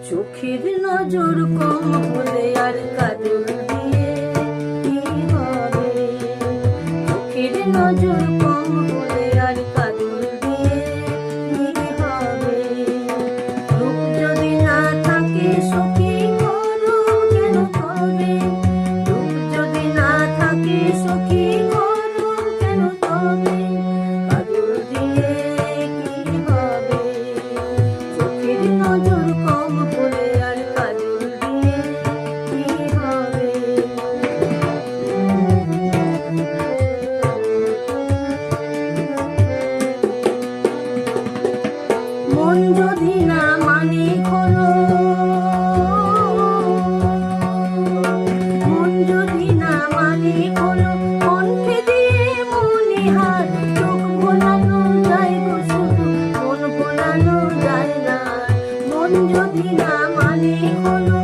চোখের নজর কম হলে আর কাজল দিয়ে কি হবে? চোখের নজর কম হলে আর কাজল দিয়ে কি হবে? রূপ যদি না থাকে সখী করো কেন তবে? রূপ যদি না থাকে সখী করো কেন তবে? কাজল দিয়ে কি হবে? চোখের নজর কম হলে আর কাজল দিয়ে কি হবে? মন যদি না মানে খোলো, মন যদি না মানে খোলো, কণ্ঠে দিয়ে মনে হার, চোখ ভোলানো যায় গো শুধু, মন ভোলানো যায় না। মন যদি না মানে খোলো,